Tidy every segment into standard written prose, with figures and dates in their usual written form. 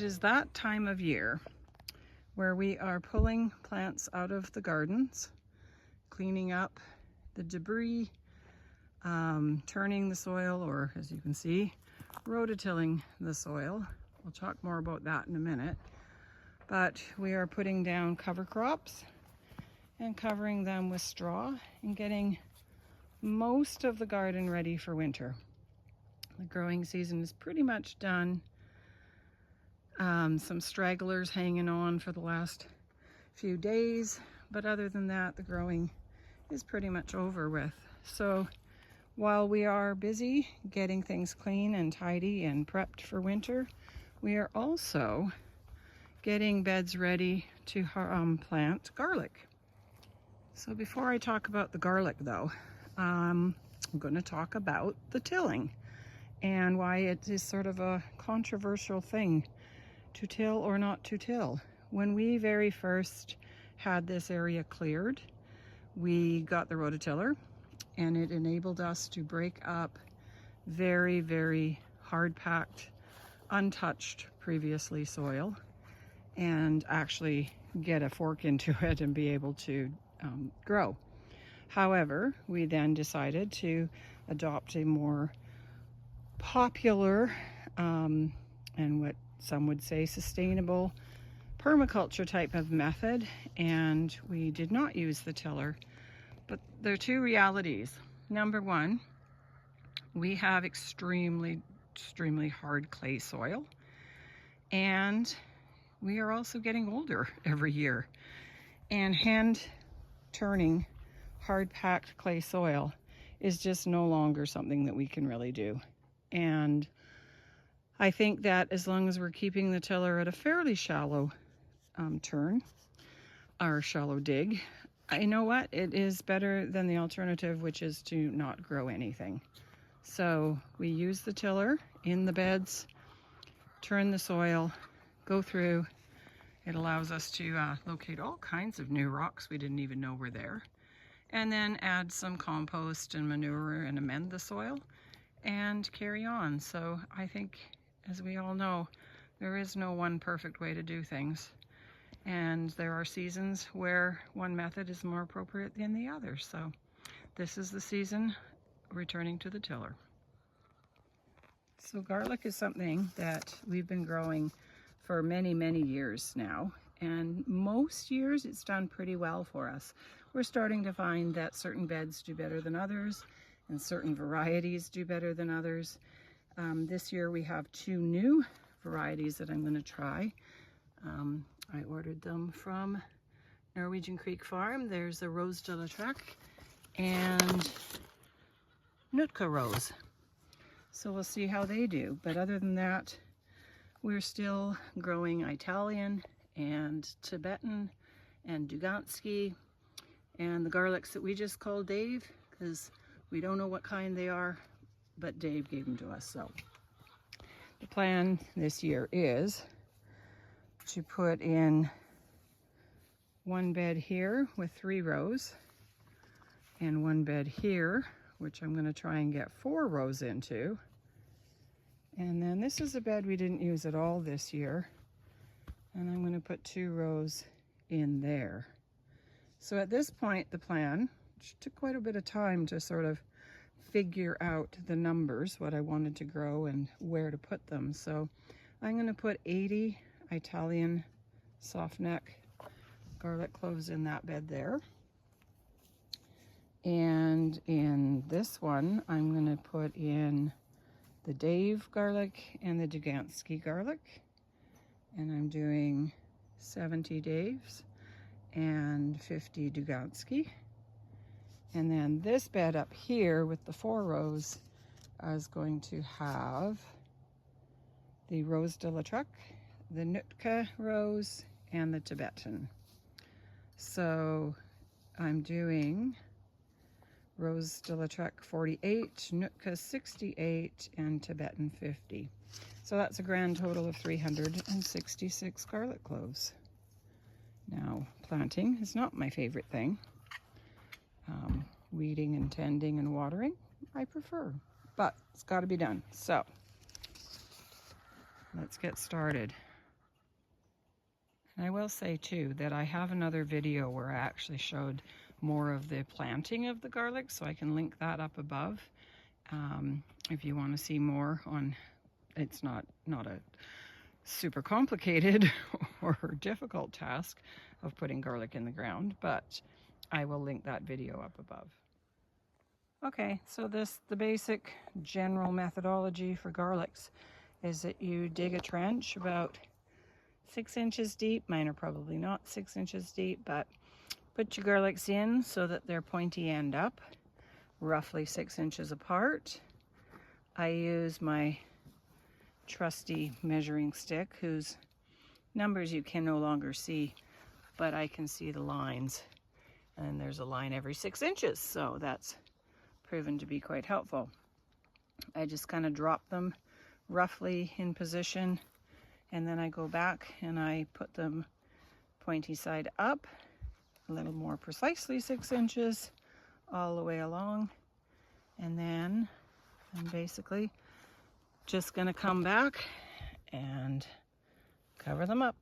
is that time of year where we are pulling plants out of the gardens, cleaning up the debris, turning the soil, or as you can see, rototilling the soil. We'll talk more about that in a minute. But we are putting down cover crops and covering them with straw and getting most of the garden ready for winter. The growing season is pretty much done. Some stragglers hanging on for the last few days, but other than that, the growing is pretty much over with. So while we are busy getting things clean and tidy and prepped for winter, we are also getting beds ready to plant garlic. So before I talk about the garlic though, I'm going to talk about the tilling and why it is sort of a controversial thing to till or not to till. When we very first had this area cleared, we got the rototiller and it enabled us to break up very, very hard packed, untouched previously soil and actually get a fork into it and be able to grow. However, we then decided to adopt a more popular and what some would say sustainable permaculture type of method, and we did not use the tiller. But there are two realities. Number one, we have extremely hard clay soil, and we are also getting older every year, and hand turning hard packed clay soil is just no longer something that we can really do. And I think that as long as we're keeping the tiller at a fairly shallow turn or shallow dig, you know what, it is better than the alternative, which is to not grow anything. So we use the tiller in the beds, turn the soil, go through. It allows us to locate all kinds of new rocks we didn't even know were there, and then add some compost and manure and amend the soil and carry on. So I think, as we all know, there is no one perfect way to do things. And there are seasons where one method is more appropriate than the other. So this is the season returning to the tiller. So garlic is something that we've been growing for many, many years now. And most years it's done pretty well for us. We're starting to find that certain beds do better than others and certain varieties do better than others. This year we have two new varieties that I'm going to try. I ordered them from Norwegian Creek Farm. There's a Rose de la Trek and Nootka Rose. So we'll see how they do. But other than that, we're still growing Italian and Tibetan and Dugansky and the garlics that we just call Dave, because we don't know what kind they are, but Dave gave them to us. So the plan this year is to put in one bed here with 3 rows and one bed here, which I'm going to try and get 4 rows into. And then this is a bed we didn't use at all this year, and I'm going to put 2 rows in there. So at this point, the plan, which took quite a bit of time to sort of figure out the numbers, what I wanted to grow and where to put them. So I'm going to put 80 Italian soft neck garlic cloves in that bed there. And in this one, I'm going to put in the Dave garlic and the Dugansky garlic. And I'm doing 70 Daves and 50 Dugansky. And then this bed up here with the 4 rows is going to have the Rose de la Trek, the Nootka Rose, and the Tibetan. So I'm doing Rose de la Trek 48, Nootka 68, and Tibetan 50. So that's a grand total of 366 garlic cloves. Now, planting is not my favorite thing. Weeding and tending and watering, I prefer, but it's got to be done. So let's get started. And I will say too that I have another video where I actually showed more of the planting of the garlic, so I can link that up above if you want to see more on. It's not a super complicated or difficult task of putting garlic in the ground, but I will link that video up above. Okay, so the basic general methodology for garlics is that you dig a trench about 6 inches deep. Mine are probably not 6 inches deep, but put your garlics in so that they're pointy end up, roughly 6 inches apart. I use my trusty measuring stick, whose numbers you can no longer see, but I can see the lines. And there's a line every 6 inches, so that's proven to be quite helpful. I just kind of drop them roughly in position, and then I go back and I put them pointy side up, a little more precisely 6 inches all the way along, and then I'm basically just going to come back and cover them up.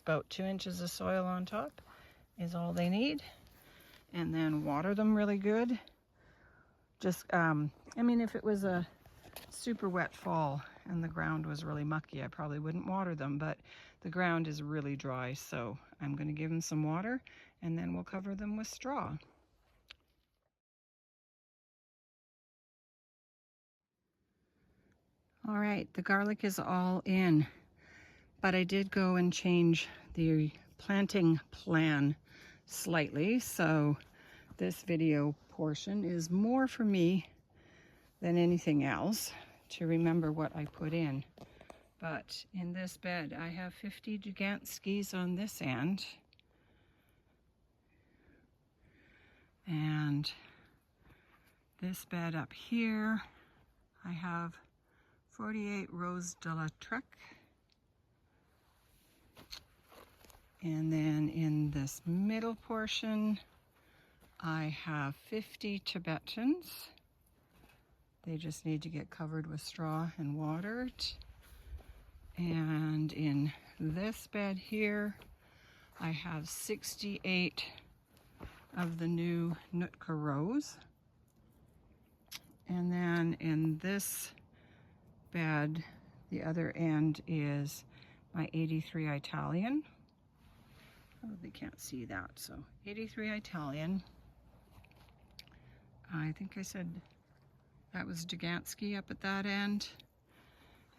About 2 inches of soil on top is all they need, and then water them really good. Just I mean, if it was a super wet fall and the ground was really mucky, I probably wouldn't water them, but the ground is really dry, so I'm going to give them some water, and then we'll cover them with straw. All right, the garlic is all in, but I did go and change the planting plan slightly, so this video portion is more for me than anything else to remember what I put in. But in this bed, I have 50 Giganskis on this end, and this bed up here, I have 48 Rose de la Trek. And then in this middle portion, I have 50 Tibetans. They just need to get covered with straw and watered. And in this bed here, I have 68 of the new Nootka Rose. And then in this bed, the other end is my 83 Italian. Probably can't see that, so 83 Italian. I think I said that was Giganski up at that end.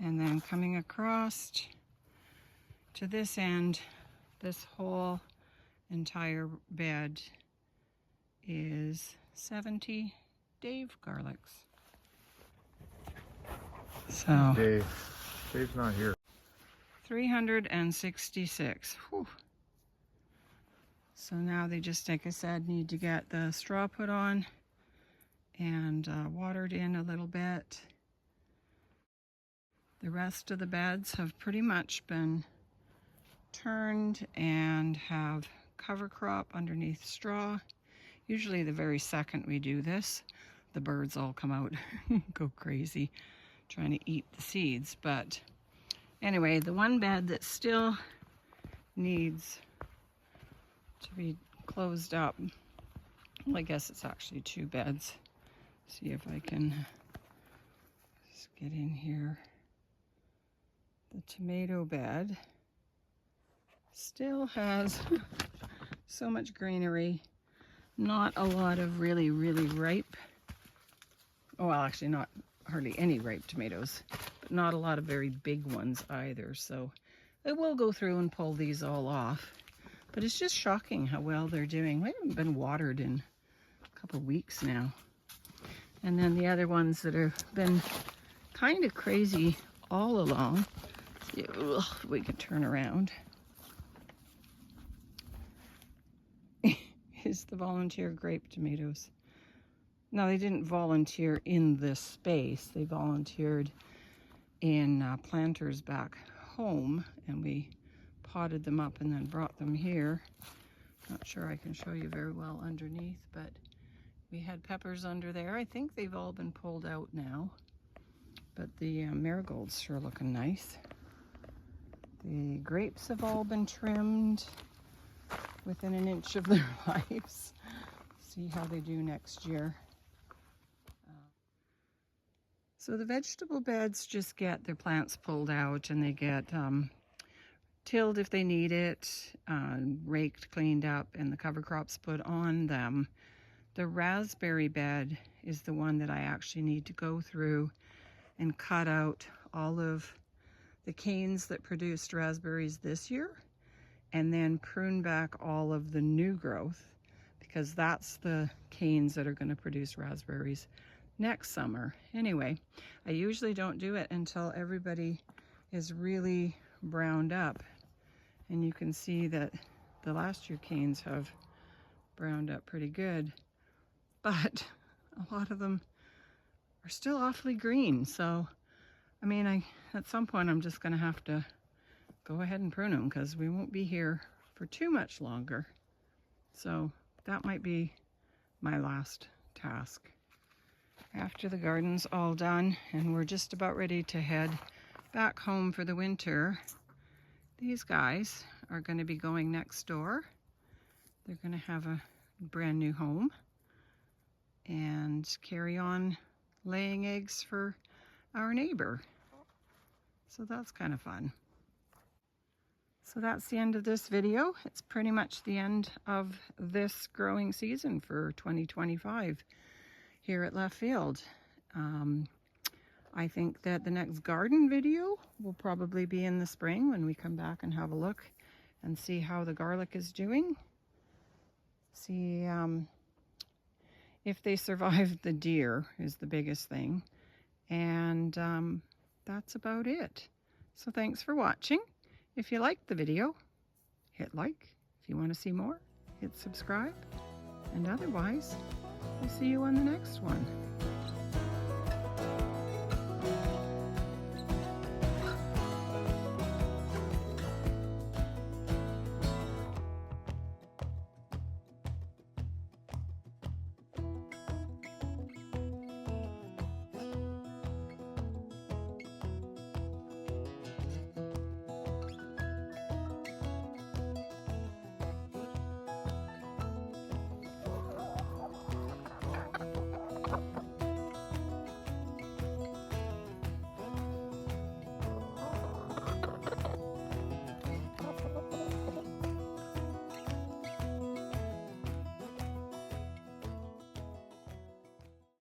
And then coming across to this end, this whole entire bed is 70 Dave garlics. So Dave's not here. 366. Whew. So now they just, like I said, need to get the straw put on and watered in a little bit. The rest of the beds have pretty much been turned and have cover crop underneath straw. Usually the very second we do this, the birds all come out go crazy trying to eat the seeds. But anyway, the one bed that still needs to be closed up, well, I guess it's actually 2 beds. See if I can just get in here. The tomato bed still has so much greenery, not a lot of really ripe, well, actually not hardly any ripe tomatoes, but not a lot of very big ones either. So I will go through and pull these all off, but it's just shocking how well they're doing. They haven't been watered in a couple weeks now. And then the other ones that have been kind of crazy all along, we can turn around, is the volunteer grape tomatoes. Now, they didn't volunteer in this space. They volunteered in planters back home, and we potted them up and then brought them here. Not sure I can show you very well underneath, but we had peppers under there. I think they've all been pulled out now, but the marigolds sure looking nice. The grapes have all been trimmed within an inch of their lives. See how they do next year. So the vegetable beds just get their plants pulled out, and they get tilled if they need it, raked, cleaned up, and the cover crops put on them. The raspberry bed is the one that I actually need to go through and cut out all of the canes that produced raspberries this year, and then prune back all of the new growth, because that's the canes that are going to produce raspberries next summer. Anyway, I usually don't do it until everybody is really browned up, and you can see that the last year canes have browned up pretty good, but a lot of them are still awfully green. So I mean, at some point I'm just going to have to go ahead and prune them, because we won't be here for too much longer. So that might be my last task. After the garden's all done and we're just about ready to head back home for the winter, these guys are going to be going next door. They're going to have a brand new home and carry on laying eggs for our neighbor. So that's kind of fun. So that's the end of this video. It's pretty much the end of this growing season for 2025 here at Left Field. I think that the next garden video will probably be in the spring, when we come back and have a look and see how the garlic is doing. See if they survived the deer is the biggest thing. And that's about it. So thanks for watching. If you liked the video, hit like. If you want to see more, hit subscribe. And otherwise, we'll see you on the next one.